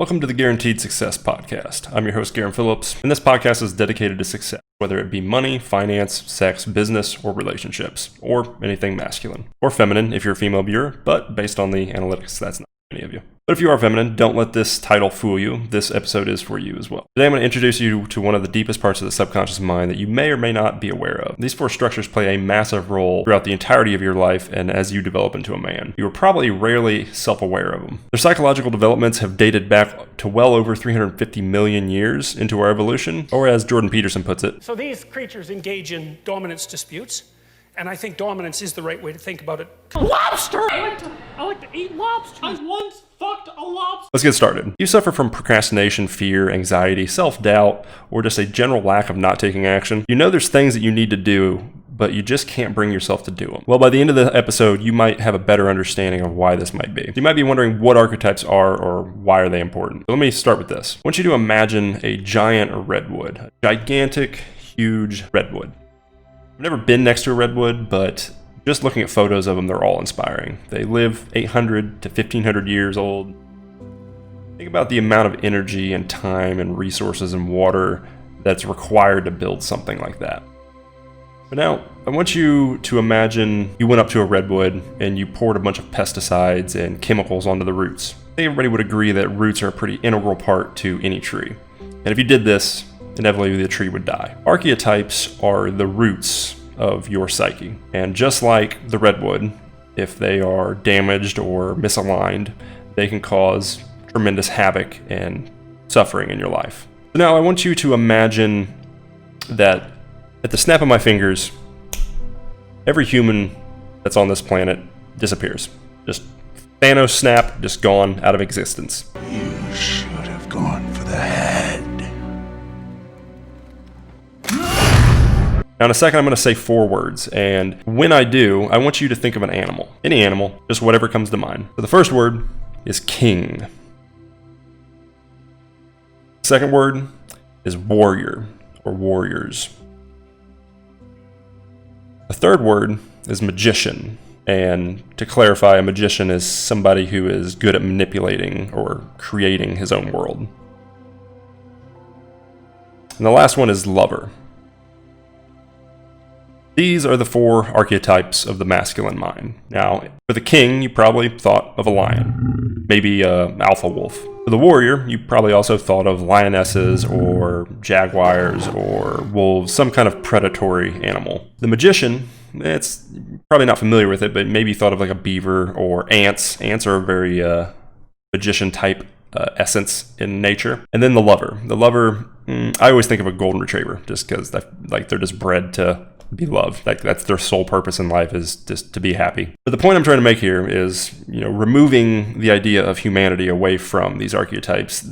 Welcome to the Garen'teed Success Podcast. I'm your host, Garen Phillips, and this podcast is dedicated to success, whether it be money, finance, sex, business, or relationships, or anything masculine. Or feminine if you're a female viewer, but based on the analytics, that's not any of you. But if you are feminine, don't let this title fool you. This episode is for you as well. Today I'm going to introduce you to one of the deepest parts of the subconscious mind that you may or may not be aware of. These four structures play a massive role throughout the entirety of your life and as you develop into a man. You are probably rarely self-aware of them. Their psychological developments have dated back to well over 350 million years into our evolution, or as Jordan Peterson puts it. So these creatures engage in dominance disputes, and I think dominance is the right way to think about it. Lobster! I like to eat lobster. I once fucked a lobster. Let's get started. You suffer from procrastination, fear, anxiety, self-doubt, or just a general lack of not taking action. You know there's things that you need to do, but you just can't bring yourself to do them. Well, by the end of the episode, you might have a better understanding of why this might be. You might be wondering what archetypes are or why are they important. So let me start with this. I want you to imagine a giant redwood, a gigantic, huge redwood. I've never been next to a redwood, but just looking at photos of them, they're all inspiring. They live 800 to 1500 years old. Think about the amount of energy and time and resources and water that's required to build something like that. But now, I want you to imagine you went up to a redwood and you poured a bunch of pesticides and chemicals onto the roots. I think everybody would agree that roots are a pretty integral part to any tree. And if you did this, inevitably the tree would die. Archetypes are the roots of your psyche. And just like the redwood, if they are damaged or misaligned, they can cause tremendous havoc and suffering in your life. So now I want you to imagine that at the snap of my fingers, every human that's on this planet disappears. Just Thanos snap, just gone out of existence. You should have gone for the head. Now in a second, I'm going to say 4 words, and when I do, I want you to think of an animal. Any animal, just whatever comes to mind. So the first word is king. The second word is warrior, or warriors. The third word is magician, and to clarify, a magician is somebody who is good at manipulating or creating his own world. And the last one is lover. These are the 4 archetypes of the masculine mind. Now, for the king, you probably thought of a lion, maybe an alpha wolf. For the warrior, you probably also thought of lionesses or jaguars or wolves, some kind of predatory animal. The magician, it's probably not familiar with it, but maybe you thought of like a beaver or ants. Ants are a very magician type essence in nature. And then the lover. The lover, I always think of a golden retriever just because they're just bred to be loved. Like that's their sole purpose in life, is just to be happy. But the point I'm trying to make here is, removing the idea of humanity away from these archetypes.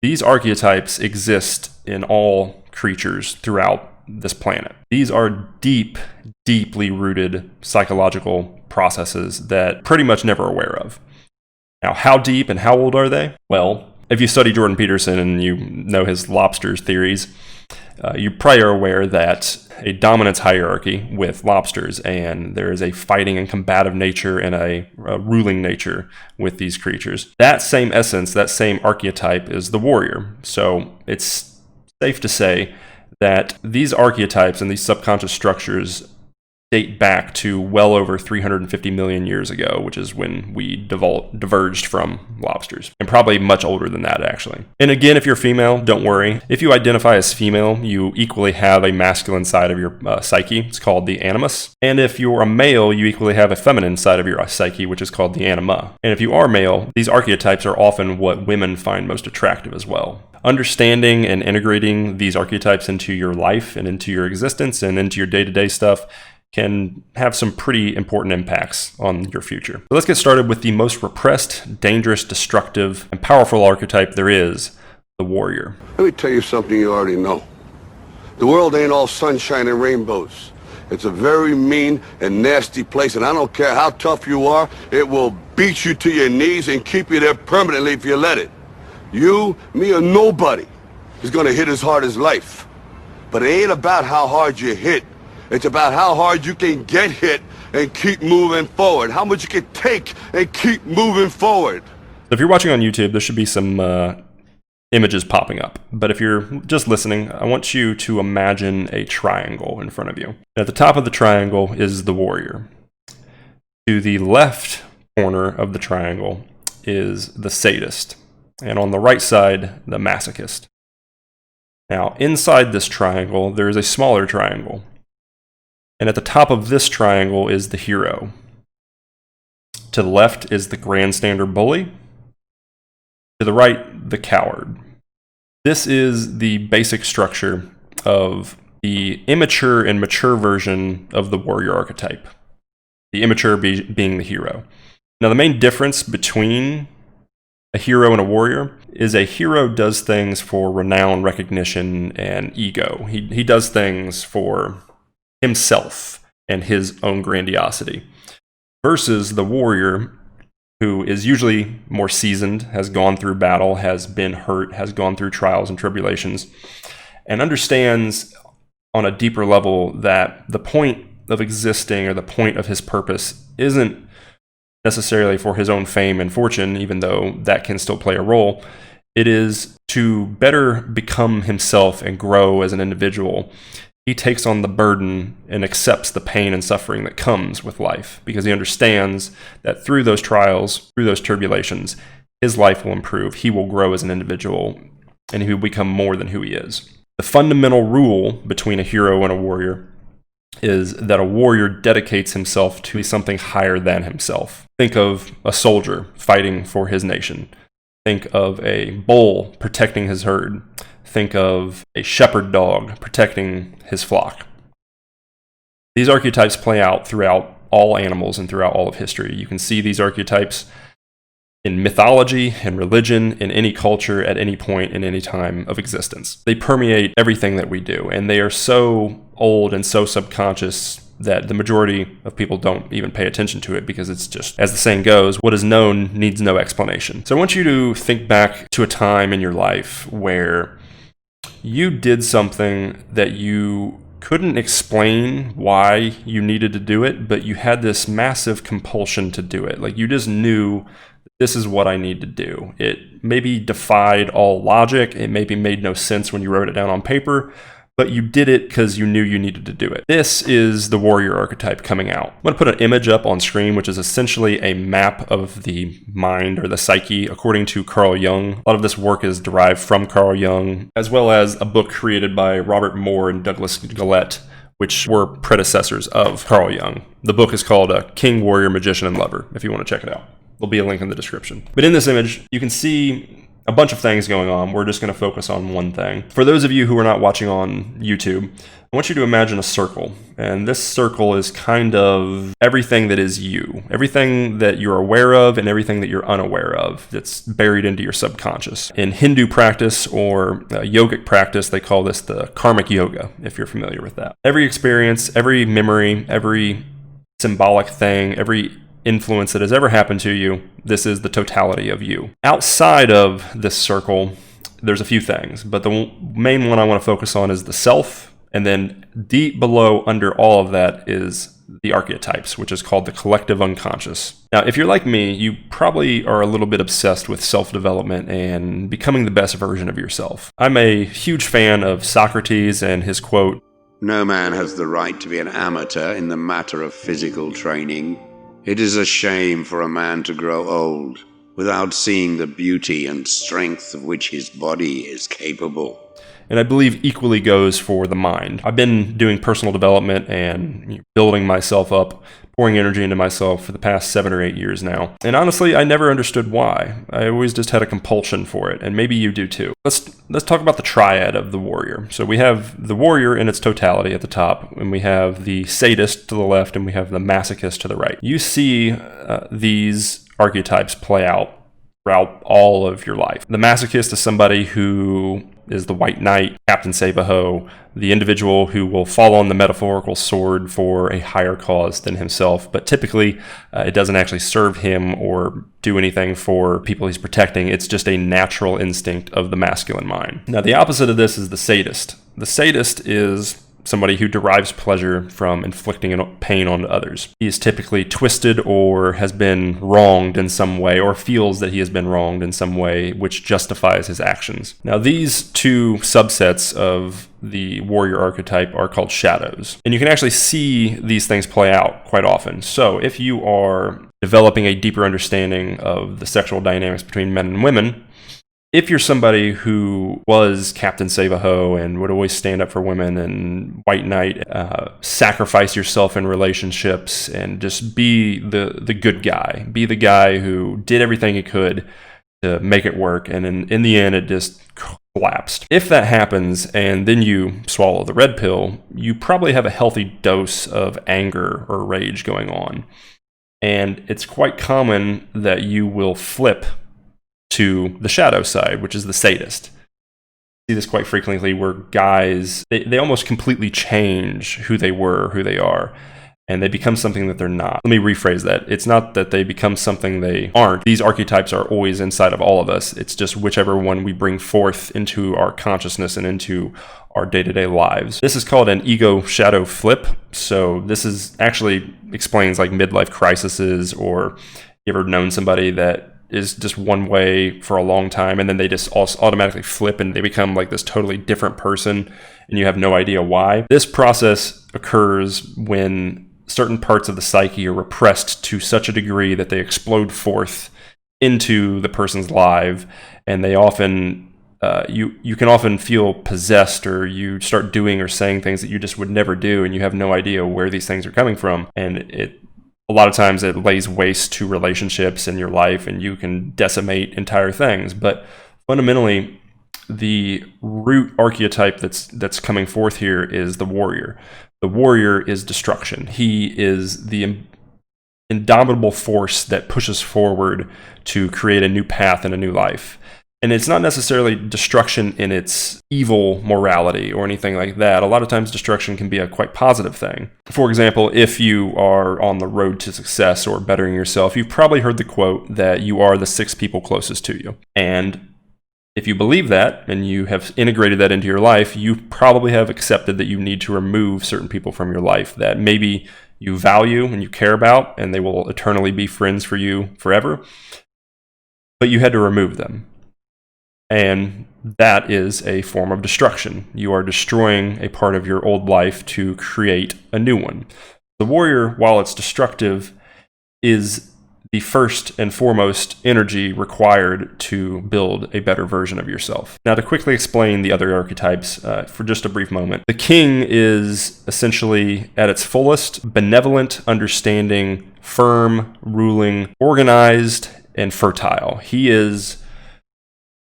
These archetypes exist in all creatures throughout this planet. These are deeply rooted psychological processes that pretty much never aware of. Now, how deep and how old are they? Well, if you study Jordan Peterson and you know his lobsters theories, you probably are aware that a dominance hierarchy with lobsters, and there is a fighting and combative nature and a ruling nature with these creatures. That same essence, that same archetype is the warrior. So it's safe to say that these archetypes and these subconscious structures date back to well over 350 million years ago, which is when we diverged from lobsters, and probably much older than that, actually. And again, if you're female, don't worry. If you identify as female, you equally have a masculine side of your psyche. It's called the animus. And if you're a male, you equally have a feminine side of your psyche, which is called the anima. And if you are male, these archetypes are often what women find most attractive as well. Understanding and integrating these archetypes into your life and into your existence and into your day-to-day stuff can have some pretty important impacts on your future. So let's get started with the most repressed, dangerous, destructive, and powerful archetype there is, the warrior. Let me tell you something you already know. The world ain't all sunshine and rainbows. It's a very mean and nasty place, and I don't care how tough you are, it will beat you to your knees and keep you there permanently if you let it. You, me, or nobody is gonna hit as hard as life. But it ain't about how hard you hit. It's about how hard you can get hit and keep moving forward. How much you can take and keep moving forward. So if you're watching on YouTube, there should be some images popping up. But if you're just listening, I want you to imagine a triangle in front of you. At the top of the triangle is the warrior. To the left corner of the triangle is the sadist. And on the right side, the masochist. Now, inside this triangle, there is a smaller triangle. And at the top of this triangle is the hero. To the left is the grandstander bully. To the right, the coward. This is the basic structure of the immature and mature version of the warrior archetype. The immature being the hero. Now, the main difference between a hero and a warrior is a hero does things for renown, recognition, and ego. He does things for himself and his own grandiosity. Versus the warrior, who is usually more seasoned, has gone through battle, has been hurt, has gone through trials and tribulations, and understands on a deeper level that the point of existing or the point of his purpose isn't necessarily for his own fame and fortune, even though that can still play a role. It is to better become himself and grow as an individual. He takes on the burden and accepts the pain and suffering that comes with life because he understands that through those trials, through those tribulations, his life will improve. He will grow as an individual and he will become more than who he is. The fundamental rule between a hero and a warrior is that a warrior dedicates himself to something higher than himself. Think of a soldier fighting for his nation. Think of a bull protecting his herd. Think of a shepherd dog protecting his flock. These archetypes play out throughout all animals and throughout all of history. You can see these archetypes in mythology and religion, in any culture, at any point, in any time of existence. They permeate everything that we do, and they are so old and so subconscious that the majority of people don't even pay attention to it because it's just, as the saying goes, what is known needs no explanation. So I want you to think back to a time in your life where you did something that you couldn't explain why you needed to do it, but you had this massive compulsion to do it. Like you just knew this is what I need to do. It maybe defied all logic. It maybe made no sense when you wrote it down on paper, but you did it because you knew you needed to do it. This is the warrior archetype coming out. I'm going to put an image up on screen, which is essentially a map of the mind or the psyche, according to Carl Jung. A lot of this work is derived from Carl Jung, as well as a book created by Robert Moore and Douglas Gillette, which were predecessors of Carl Jung. The book is called King, Warrior, Magician, and Lover, if you want to check it out. There'll be a link in the description. But in this image, you can see a bunch of things going on. We're just going to focus on one thing. For those of you who are not watching on YouTube, I want you to imagine a circle. And this circle is kind of everything that is you. Everything that you're aware of and everything that you're unaware of that's buried into your subconscious. In Hindu practice or yogic practice, they call this the karmic yoga, if you're familiar with that. Every experience, every memory, every symbolic thing, every influence that has ever happened to you, this is the totality of you. Outside of this circle, there's a few things, but the main one I want to focus on is the self, and then deep below under all of that is the archetypes, which is called the collective unconscious. Now, if you're like me, you probably are a little bit obsessed with self-development and becoming the best version of yourself. I'm a huge fan of Socrates and his quote, "No man has the right to be an amateur in the matter of physical training. It is a shame for a man to grow old without seeing the beauty and strength of which his body is capable." And I believe equally goes for the mind. I've been doing personal development and building myself up, pouring energy into myself for the past 7 or 8 years now. And honestly, I never understood why. I always just had a compulsion for it, and maybe you do too. Let's talk about the triad of the warrior. So we have the warrior in its totality at the top, and we have the sadist to the left, and we have the masochist to the right. You see these archetypes play out throughout all of your life. The masochist is somebody who is the white knight, Captain Save-A-Ho, the individual who will fall on the metaphorical sword for a higher cause than himself, but typically it doesn't actually serve him or do anything for people he's protecting. It's just a natural instinct of the masculine mind. Now, the opposite of this is the sadist. The sadist is somebody who derives pleasure from inflicting pain on others. He is typically twisted or has been wronged in some way, or feels that he has been wronged in some way, which justifies his actions. Now, these two subsets of the warrior archetype are called shadows. And you can actually see these things play out quite often. So if you are developing a deeper understanding of the sexual dynamics between men and women, if you're somebody who was Captain Save-A-Ho and would always stand up for women and white knight, sacrifice yourself in relationships and just be the good guy, be the guy who did everything he could to make it work, and in the end it just collapsed. If that happens and then you swallow the red pill, you probably have a healthy dose of anger or rage going on. And it's quite common that you will flip to the shadow side, which is the sadist. I see this quite frequently where guys, they almost completely change who they were, who they are, and they become something that they're not. Let me rephrase that. It's not that they become something they aren't. These archetypes are always inside of all of us. It's just whichever one we bring forth into our consciousness and into our day-to-day lives. This is called an ego shadow flip. So this is actually explains like midlife crises, or you ever known somebody that is just one way for a long time and then they just automatically flip and they become like this totally different person and you have no idea why. This process occurs when certain parts of the psyche are repressed to such a degree that they explode forth into the person's life, and they often you can often feel possessed, or you start doing or saying things that you just would never do, and you have no idea where these things are coming from, and a lot of times it lays waste to relationships in your life, and you can decimate entire things. But fundamentally, the root archetype that's coming forth here is the warrior. The warrior is destruction. He is the indomitable force that pushes forward to create a new path and a new life. And it's not necessarily destruction in its evil morality or anything like that. A lot of times destruction can be a quite positive thing. For example, if you are on the road to success or bettering yourself, you've probably heard the quote that you are the 6 people closest to you. And if you believe that and you have integrated that into your life, you probably have accepted that you need to remove certain people from your life that maybe you value and you care about, and they will eternally be friends for you forever. But you had to remove them. And that is a form of destruction. You are destroying a part of your old life to create a new one. The warrior, while it's destructive, is the first and foremost energy required to build a better version of yourself. Now, to quickly explain the other archetypes for just a brief moment. The king is essentially, at its fullest, benevolent, understanding, firm, ruling, organized, and fertile. He is,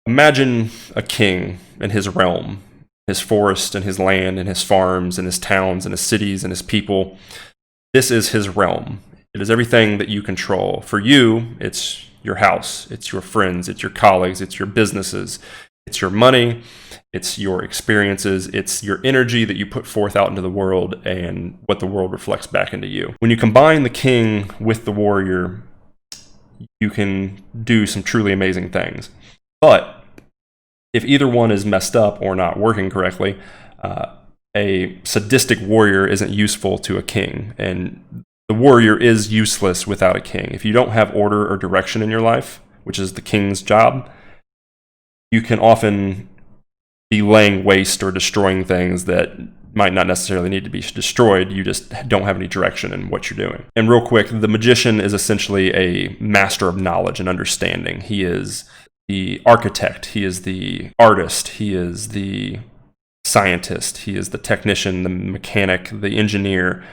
imagine a king and his realm, his forest and his land and his farms and his towns and his cities and his people. This is his realm. It is everything that you control. For you, it's your house, it's your friends, it's your colleagues, it's your businesses, it's your money, it's your experiences, it's your energy that you put forth out into the world and what the world reflects back into you. When you combine the king with the warrior, you can do some truly amazing things. But if either one is messed up or not working correctly, a sadistic warrior isn't useful to a king, and the warrior is useless without a king. If you don't have order or direction in your life, which is the king's job, you can often be laying waste or destroying things that might not necessarily need to be destroyed. You just don't have any direction in what you're doing. And real quick, the magician is essentially a master of knowledge and understanding. He is the architect, he is the artist, he is the scientist, he is the technician, the mechanic, the engineer.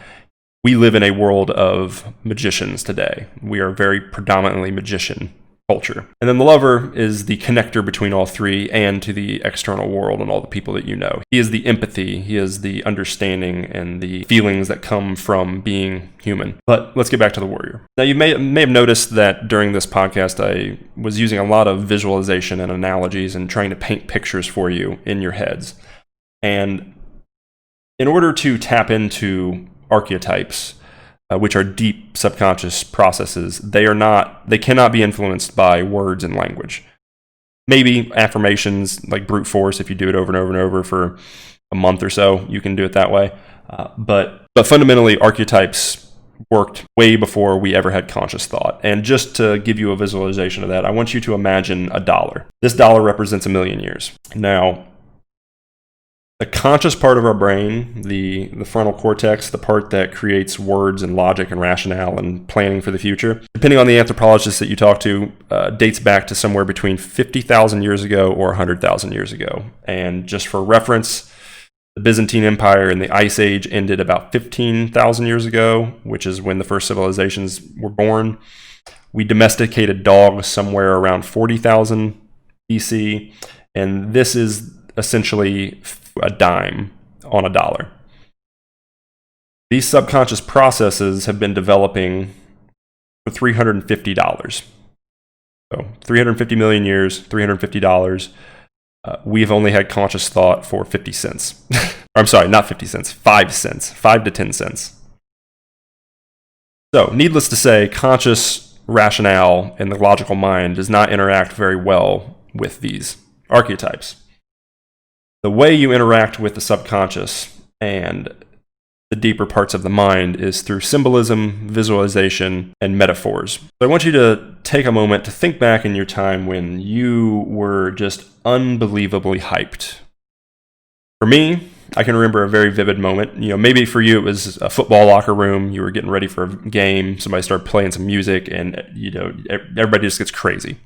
We live in a world of magicians today. We are very predominantly magician culture. And then the lover is the connector between all three and to the external world and all the people that you know. He is the empathy, he is the understanding and the feelings that come from being human. But let's get back to the warrior. Now, you may have noticed that during this podcast, I was using a lot of visualization and analogies and trying to paint pictures for you in your heads. And in order to tap into archetypes, which are deep subconscious processes, they cannot be influenced by words and language. Maybe affirmations like brute force, if you do it over and over and over for a month or so, you can do it that way. But fundamentally, archetypes worked way before we ever had conscious thought. And just to give you a visualization of that, I want you to imagine a dollar. This dollar represents 1,000,000 years. Now, the conscious part of our brain, the frontal cortex, the part that creates words and logic and rationale and planning for the future, depending on the anthropologist that you talk to, dates back to somewhere between 50,000 years ago or 100,000 years ago. And just for reference, the Byzantine Empire in the Ice Age ended about 15,000 years ago, which is when the first civilizations were born. We domesticated dogs somewhere around 40,000 BC, and this is essentially a dime on a dollar. These subconscious processes have been developing for $350. So 350 million years, $350. We've only had conscious thought for 50 cents. I'm sorry, not 50 cents, 5 cents, 5 to 10 cents. So, needless to say, conscious rationale and the logical mind does not interact very well with these archetypes. The way you interact with the subconscious and the deeper parts of the mind is through symbolism, visualization, and metaphors. So I want you to take a moment to think back in your time when you were just unbelievably hyped. For me, I can remember a very vivid moment. Maybe for you it was a football locker room. You were getting ready for a game. Somebody started playing some music, and everybody just gets crazy.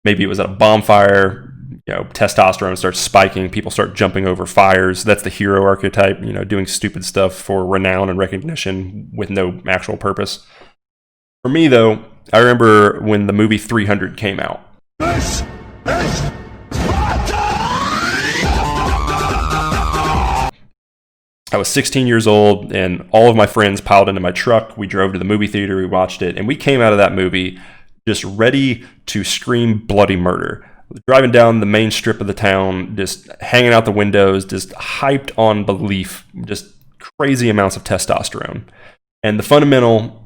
Maybe it was at a bonfire. Testosterone starts spiking. People start jumping over fires. That's the hero archetype. Doing stupid stuff for renown and recognition with no actual purpose. For me, though, I remember when the movie 300 came out. This is I was 16 years old, and all of my friends piled into my truck. We drove to the movie theater, we watched it, and we came out of that movie just ready to scream bloody murder. Driving down the main strip of the town, just hanging out the windows, just hyped on belief, just crazy amounts of testosterone. And the fundamental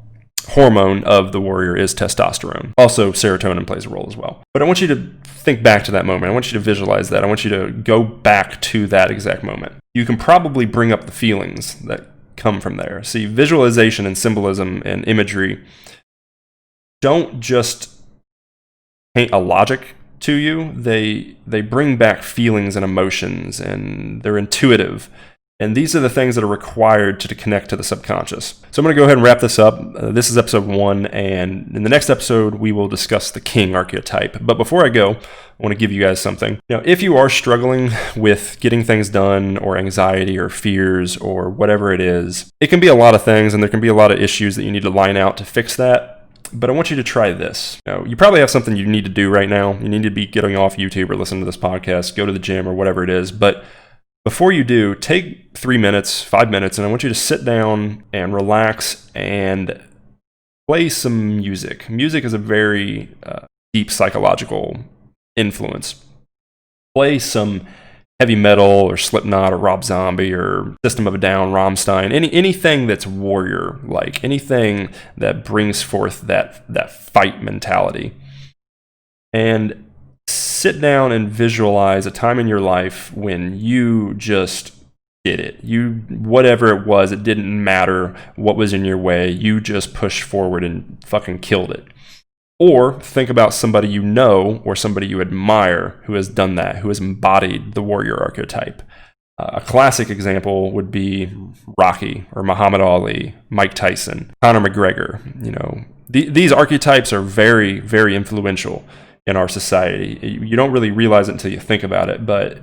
hormone of the warrior is testosterone. Also, serotonin plays a role as well. But I want you to think back to that moment. I want you to visualize that. I want you to go back to that exact moment. You can probably bring up the feelings that come from there. See, visualization and symbolism and imagery don't just paint a logic to you. They bring back feelings and emotions, and they're intuitive. And these are the things that are required to connect to the subconscious. So I'm going to go ahead and wrap this up. This is episode 1, and in the next episode, we will discuss the king archetype. But before I go, I want to give you guys something. Now, if you are struggling with getting things done, or anxiety, or fears, or whatever it is, it can be a lot of things, and there can be a lot of issues that you need to line out to fix that. But I want you to try this. You probably have something you need to do right now. You need to be getting off YouTube or listening to this podcast, go to the gym, or whatever it is. But before you do, take 3 minutes, 5 minutes, and I want you to sit down and relax and play some music. Music is a very deep psychological influence. Play some heavy metal or Slipknot or Rob Zombie or System of a Down, Rammstein, anything that's warrior-like, anything that brings forth that fight mentality. And sit down and visualize a time in your life when you just did it. Whatever it was, it didn't matter what was in your way. You just pushed forward and fucking killed it. Or think about somebody you know or somebody you admire who has done that, who has embodied the warrior archetype. A classic example would be Rocky or Muhammad Ali, Mike Tyson, Conor McGregor. These archetypes are very, very influential in our society. You don't really realize it until you think about it, but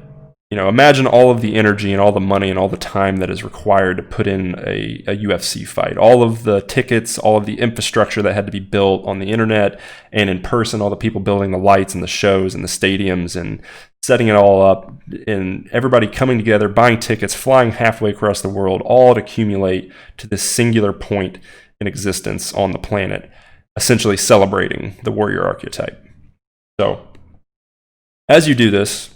imagine all of the energy and all the money and all the time that is required to put in a UFC fight. All of the tickets, all of the infrastructure that had to be built on the internet and in person, all the people building the lights and the shows and the stadiums and setting it all up, and everybody coming together, buying tickets, flying halfway across the world, all to accumulate to this singular point in existence on the planet, essentially celebrating the warrior archetype. So, as you do this,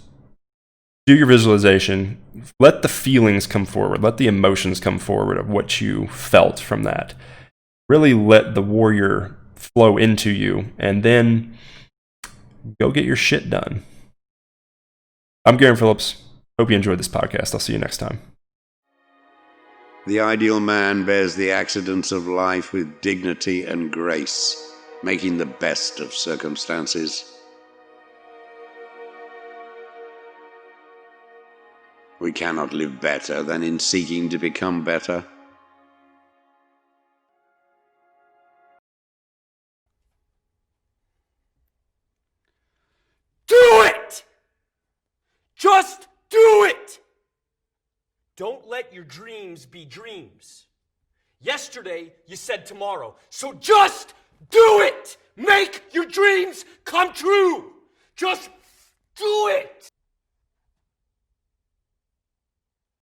do your visualization, let the feelings come forward, let the emotions come forward of what you felt from that. Really let the warrior flow into you, and then go get your shit done. I'm Garen Phillips. Hope you enjoyed this podcast. I'll see you next time. The ideal man bears the accidents of life with dignity and grace, making the best of circumstances. We cannot live better than in seeking to become better. Do it! Just do it! Don't let your dreams be dreams. Yesterday, you said tomorrow, so just